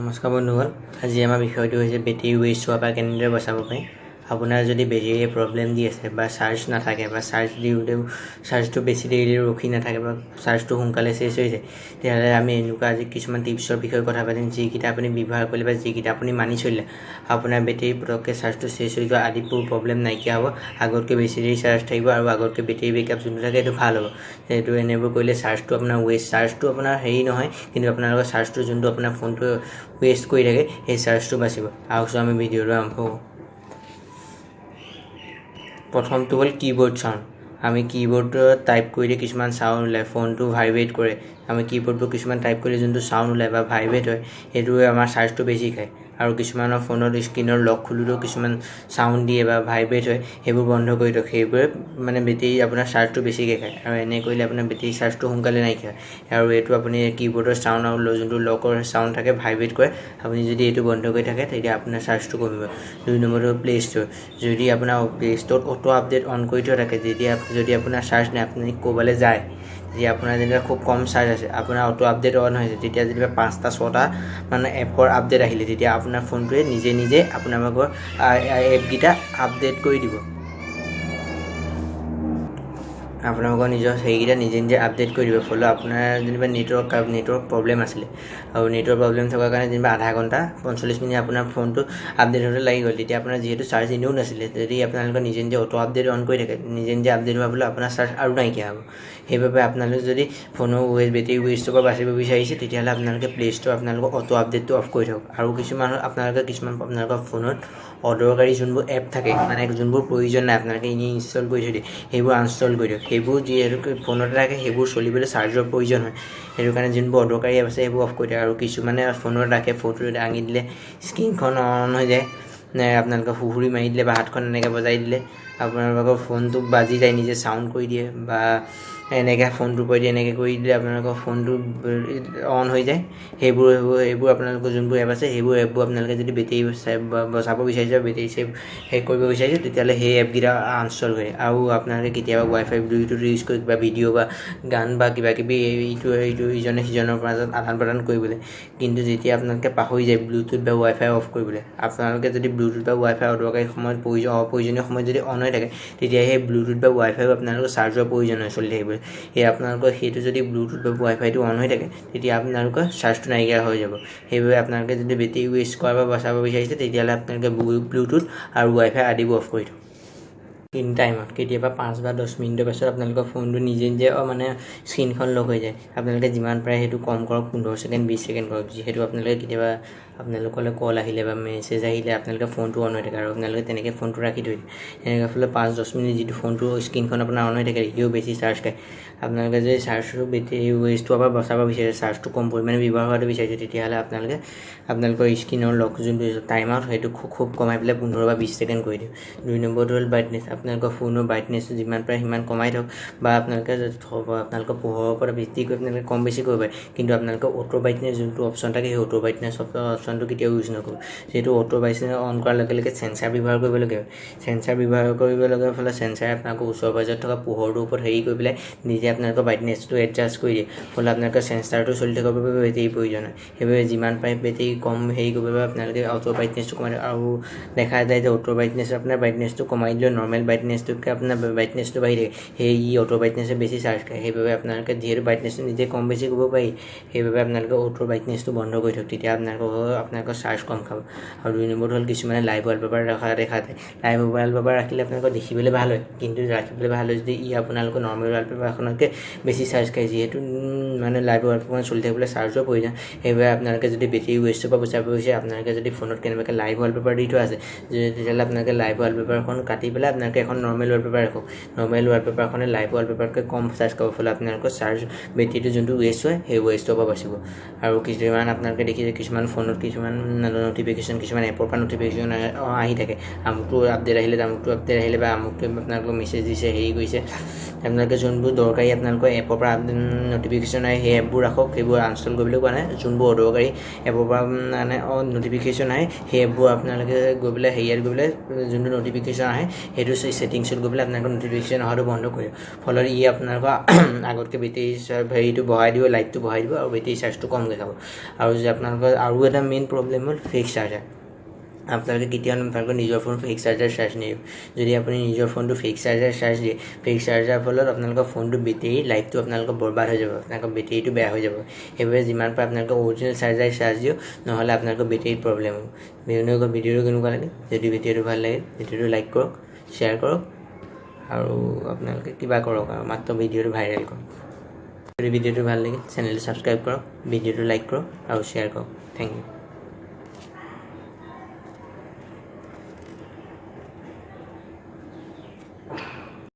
নমস্কাৰ বন্ধুসকল, আজি আমাৰ বিষয়টো হৈছে বেটেৰী ৱেষ্ট হোৱাৰ পৰা কেনেদৰে বচাব পাৰি। আপোনাৰ যদি বেটেৰীয়ে প্ৰব্লেম দি আছে বা চাৰ্জ নাথাকে বা চাৰ্জ দিওঁতেও চাৰ্জটো বেছি দেৰি ৰখি নাথাকে বা চাৰ্জটো সোনকালে চেছ হৈ যায়, তেতিয়াহ'লে আমি এনেকুৱা আজি কিছুমান টিপছৰ বিষয়ে কথা পাতিম, যিকেইটা আপুনি ব্যৱহাৰ কৰিলে বা যিকেইটা আপুনি মানি চলিলে আপোনাৰ বেটেৰী পটককৈ চাৰ্জটো চেছ হৈ যোৱা আদিবোৰ প্ৰব্লেম নাইকিয়া হ'ব, আগতকৈ বেছি দেৰি চাৰ্জ থাকিব আৰু আগতকৈ বেটেৰী বেকআপ যোনটো থাকে সেইটো ভাল হ'ব। সেইটো এনেবোৰ কৰিলে চাৰ্জটো আপোনাৰ চাৰ্জটো আপোনাৰ হেৰি নহয়, কিন্তু আপোনালোকৰ চাৰ্জটো যোনটো আপোনাৰ ফোনটো ৱেষ্ট কৰি থাকে সেই চাৰ্জটো বাচিব। আহকচোন আমি ভিডিঅ'টো আৰম্ভ কৰোঁ। প্ৰথমটো হ'ল কীবৰ্ড চাউণ্ড। আমি কীবৰ্ডত টাইপ কৰিলে কিছুমান চাউণ্ড ওলায়, ফোনটো ভাইব্ৰেট কৰে। আমি কীবৰ্ডবোৰ কিছুমান টাইপ কৰিলে যোনটো চাউণ্ড ওলায় বা ভাইব্ৰেট হয়, সেইটোৱে আমাৰ চাৰ্জটো বেছি খায়। আৰু কিছুমানৰ ফোনত স্ক্ৰীনৰ লক খুলিলেও কিছুমান চাউণ্ড দিয়ে বা ভাইব্ৰেট হয়, সেইবোৰ বন্ধ কৰি দিয়ক। সেইবোৰে মানে বেটেৰী আপোনাৰ চাৰ্জটো বেছিকৈ খায় আৰু এনে কৰিলে আপোনাৰ বেটেৰী চাৰ্জটো সোনকালে নাইকিয়া হয়। আৰু এইটো আপুনি কীবৰ্ডৰ চাউণ্ড আৰু যোনটো লকৰ চাউণ্ড থাকে ভাইব্ৰেট কৰে, আপুনি যদি এইটো বন্ধ কৰি থাকে তেতিয়া আপোনাৰ চাৰ্জটো কমিব। 2 নম্বৰটো প্লে ষ্ট'ৰ। যদি আপোনাৰ প্লে ষ্ট'ৰত অটো আপডেট অন কৰি থোৱা থাকে, যদি আপোনাৰ চাৰ্জ নাই, আপুনি ক'ৰবালৈ যায়, যেতিয়া আপোনাৰ যেনিবা খুব কম চাৰ্জ আছে, আপোনাৰ অটো আপডেট অন হৈছে, তেতিয়া যেনিবা 5টা 6টা মানে এপৰ আপডেট আহিলে, তেতিয়া আপোনাৰ ফোনটোৱে নিজে আপোনালোকৰ এপকেইটা আপডেট কৰি দিব। আপোনালোকৰ নিজৰ সেইকেইটা নিজে আপডেট কৰি দিব। ফলত আপোনাৰ যেনিবা নেটৱৰ্ক প্ৰব্লেম আছিলে আৰু নেটৱৰ্ক প্ৰব্লেম থকাৰ কাৰণে যেনিবা আধা ঘণ্টা 45 মিনিট আপোনাৰ ফোনটো আপডেট হ'বলৈ লাগি গ'ল। তেতিয়া আপোনাৰ যিহেতু চাৰ্জ এনেও নাছিলে, যদি আপোনালোকৰ নিজে অটো আপডেট অন কৰি থাকে, নিজে আপডেট হোৱাৰ ফলত আপোনাৰ চাৰ্জ আৰু নাইকিয়া হ'ব। সেইবাবে আপোনালোকে যদি ফোনৰ বেটেৰী ৱেষ্টৰ পৰা বাচিব বিচাৰিছে, তেতিয়াহ'লে আপোনালোকে প্লে ষ্ট'ৰ আপোনালোকৰ অটো আপডেটটো অফ কৰি থওক। আৰু কিছুমান আপোনালোকৰ ফোনত অদৰকাৰী যোনবোৰ এপ থাকে, মানে যোনবোৰ প্ৰয়োজন নাই, আপোনালোকে এনেই ইনষ্টল কৰি থৈ দিয়ে, সেইবোৰ আনষ্টল কৰি দিয়ক। সেইবোৰ যিহেতু ফোনতে থাকে, সেইবোৰ চলিবলৈ চাৰ্জৰ প্ৰয়োজন হয়। সেইটো কাৰণে যোনবোৰ অদৰকাৰী এপ আছে সেইবোৰ অফ কৰি দিয়ক। আৰু কিছুমানে ফোনত ৰাখে, ফোনটো দাঙি দিলে স্ক্ৰীনখন অন হৈ যায়, আপোনালোকে সুহুৰি মাৰি দিলে বা হাতখন এনেকৈ বজাই দিলে আপোনালোকৰ ফোনটো বাজি যায়, নিজে চাউণ্ড কৰি দিয়ে বা এনেকৈ ফোনটো কৰি দিয়ে, এনেকৈ কৰি দিলে আপোনালোকৰ ফোনটো অন হৈ যায়। সেইবোৰ আপোনালোকৰ যোনবোৰ এপ আছে, সেইবোৰ এপবোৰ আপোনালোকে যদি বেটেৰী বচাব বিচাৰিছে, বেটেৰী শেষ কৰিব বিচাৰিছে, তেতিয়াহ'লে সেই এপকেইটা আনষ্টল কৰে। আৰু আপোনালোকে কেতিয়াবা ৱাইফাই ব্লুটুথ ইউজ কৰি কিবা ভিডিঅ' বা গান বা কিবাকিবি এইটো ইজনে সিজনৰ মাজত আদান প্ৰদান কৰিবলৈ, কিন্তু যেতিয়া আপোনালোকে পাহৰি যায় ব্লুটুথ বা ৱাইফাই অফ কৰিবলৈ, আপোনালোকে যদি ব্লুটুথ বা ৱাইফাই অদৰকাৰী সময়ত অপ্ৰয়োজনীয় সময়ত যদি অন হৈ থাকে, তেতিয়া সেই ব্লুটুথ বা ৱাইফাইও আপোনালোকৰ চাৰ্জৰ প্ৰয়োজন হয় চলি থাকিবলৈ। আপোনালোকৰ সেইটো যদি ব্লুটুথ বা ৱাইফাইটো অন হৈ থাকে, তেতিয়া আপোনালোকৰ চাৰ্জটো নাইকিয়া হৈ যাব। সেইবাবে আপোনালোকে যদি বেটেৰী ৱেষ্ট কৰাৰ পৰা বচাব বিচাৰিছে, তেতিয়াহ'লে আপোনালোকে ব্লুটুথ আৰু ৱাইফাই আদিবোৰ অফ কৰি থওক। স্ক্ৰীন টাইমত কেতিয়াবা 5 বা 10 মিনিটৰ পাছত আপোনালোকৰ ফোনটো নিজে মানে স্ক্ৰীনখন লক হৈ যায়। আপোনালোকে যিমান পাৰে সেইটো কম কৰক, 15 ছেকেণ্ড 20 ছেকেণ্ড কৰক। যিহেতু আপোনালোকে কেতিয়াবা আপোনালোকলৈ কল আহিলে বা মেছেজ আহিলে আপোনালোকে ফোনটো অন হৈ থাকে আৰু আপোনালোকে তেনেকৈ ফোনটো ৰাখি থৈ দিয়ে। এনেকৈ ফলত 5-10 মিনিট যিটো ফোনটো স্ক্ৰীনখন আপোনাৰ অন হৈ থাকে, সিও বেছি চাৰ্জ খায়। আপোনালোকে যদি চাৰ্জটো বেটেৰী ৱেষ্ট হোৱাৰ পৰা বচাব বিচাৰে, চাৰ্জটো কম পৰিমাণে ব্যৱহাৰ হোৱাটো বিচাৰিছে, তেতিয়াহ'লে আপোনালোকৰ স্ক্ৰীনৰ লক যোনটো টাইম আউট, সেইটো খুব কমাই পেলাই 15 বা 20 ছেকেণ্ড কৰি দিয়ক। 2 নম্বৰটো হ'ল ব্ৰাইটনেছ। আপোনালোকৰ ফোনৰ ব্ৰাইটনেছটো যিমান পাৰে সিমান কমাই থওক, বা আপোনালোকৰ পোহৰৰ পৰা ভিত্তি কৰি আপোনালোকে কম বেছি কৰিব পাৰে। কিন্তু আপোনালোকৰ অটো ব্ৰাইটনেছ যোনটো অপশ্যন থাকে, সেই অটো ব্ৰাইটনেছ অপশ্যনটো কেতিয়াও ইউজ নকৰিব। যিহেতু অটো ব্ৰাইটনেছ অন কৰাৰ লগে লগে চেঞ্চাৰ ব্যৱহাৰ কৰিবলগীয়া হয়। চেঞ্চাৰ ব্যৱহাৰ কৰিবলগীয়া ফলত চেঞ্চাৰে আপোনালোকৰ ওচৰ পাজৰত থকা পোহৰটোৰ ওপৰত হেৰি কৰি পেলাই নিজে আপোনালোকৰ ব্ৰাইটনেছটো এডজাষ্ট কৰি দিয়ে। ফলত আপোনালোকৰ চেঞ্চাৰটো চলি থকাৰ বাবে বেটেৰী প্ৰয়োজন হয়। সেইবাবে যিমান পাৰে বেটেৰী কম হেৰি কৰিব বাবে আপোনালোকে অটো ব্ৰাইটনেছটো কমাই দিয়ে। আৰু দেখা যায় যে অটো ব্ৰাইটনেছ আপোনাৰ ব্ৰাইটনেছটো কমাই দিলেও নৰ্মেল ব্ৰাইটনেছটোতকৈ আপোনাৰ ব্ৰাইটনেছটো বাঢ়ি থাকে। অটো ব্ৰাইটনেছে বেছি চাৰ্জ খায়। সেইবাবে আপোনালোকে যিহেতু ব্ৰাইটনেছটো নিজে কম বেছি কৰিব পাৰি, সেইবাবে আপোনালোকে অটো ব্ৰাইটনেছটো বন্ধ কৰি থওক, তেতিয়া আপোনালোকৰ চাৰ্জ কম খাব। আৰু 2 নম্বৰটো হ'ল কিছুমানে লাইভ ৱালপেপাৰ দেখা যায়। লাইভ ৱালপেপাৰ ৰাখিলে আপোনালোকৰ দেখিবলৈ ভাল হয়, কিন্তু ৰাখিবলৈ ভাল হয় যদি আপোনালোকৰ নৰ্মেল ৱালপেপাৰখনতকৈ বেছি চাৰ্জ খায়। যিহেতু মানে লাইভ ৱালপেপাৰ চলি থাকিবলৈ চাৰ্জৰ প্ৰয়োজন, সেইবাবে আপোনালোকে যদি বেটেৰী ৱেষ্টৰ পৰা বচাব বিচাৰে, আপোনালোকে যদি ফোনত কেনেবাকৈ লাইভ ৱালপেপাৰ দি থোৱা আছে, তেতিয়াহ'লে আপোনালোকে লাইভ ৱালপেপাৰখন কাটি পেলাই আপোনালোকে এখন নৰ্মেল ৱালপেপাৰ ৰাখক। নৰ্মেল ৱালপেপাৰখনে লাইভ ৱালপেপাৰতকৈ কম চাৰ্জ খাব, ফলত আপোনালোকৰ বেটেৰীটো যোনটো ৱেষ্ট হয়, সেই ৱেষ্টৰ পৰা বাচিব। আৰু কিছুমান আপোনালোকে দেখিছে কিছুমান ফোনত কিছুমান নটিফিকেশ্যন, কিছুমান এপৰ পৰা নটিফিকেশ্যন আহি থাকে, আমুকটো আপডেট আহিলে বা আমুকটো আপোনালোকক মেছেজ দিছে, হেৰি কৰিছে। আপোনালোকে যোনবোৰ দৰকাৰী আপোনালোকৰ এপৰ পৰা নটিফিকেশ্যন আহে, সেই এপবোৰ ৰাখক। সেইবোৰ আনষ্টল কৰিবলৈ কোৱা নাই। যোনবোৰ অদৰকাৰী এপৰ পৰা মানে নটিফিকেশ্যন আহে, সেই এপবোৰ আপোনালোকে গৈ পেলাই হেৰিয়াত গৈ পেলাই যোনটো নটিফিকেশ্যন আহে, সেইটো ছেটিংছত গৈ পেলাই আপোনালোকৰ নটিফিকেশ্যন অহাটো বন্ধ কৰিব। ফলত আপোনালোকৰ আগতকৈ বেটেৰী হেৰিটো বঢ়াই দিব, লাইটটো বঢ়াই দিব আৰু বেটেৰী চাৰ্জটো কমকৈ খাব। আৰু যে আপোনালোকৰ আৰু এটা মেইন প্ৰব্লেম হ'ল ফিক্স চাৰ্জাৰ আপোনালোকে কেতিয়াও আপোনালোকৰ নিজৰ ফোন ফিক্স চাৰ্জাৰ চাৰ্জ নিদিব যদি আপুনি নিজৰ ফোনটো ফিক্স চাৰ্জাৰ চাৰ্জ দিয়ে ফিক্স চাৰ্জাৰ ফলত আপোনালোকৰ ফোনটো বেটেৰী লাইফটো আপোনালোকৰ বৰবাদ হৈ যাব আপোনালোকৰ বেটেৰীটো বেয়া হৈ যাব সেইবাবে যিমান পাৰে আপোনালোকৰ অৰিজিনেল চাৰ্জাৰ চাৰ্জ দিয়ক নহ'লে আপোনালোকৰ বেটেৰীত প্ৰব্লেম হ'ব ভিডিঅ'টো কেনেকুৱা লাগে যদি ভিডিঅ'টো ভাল লাগে ভিডিঅ'টো লাইক কৰক শ্বেয়াৰ কৰক আৰু আপোনালোকে কিবা কৰক আৰু মাত্ৰ ভিডিঅ'টো ভাইৰেল কৰক যদি ভিডিঅ'টো ভাল লাগিল চেনেলটো ছাবস্ক্ৰাইব কৰক ভিডিঅ'টো লাইক কৰক আৰু শ্বেয়াৰ কৰক থেংক ইউ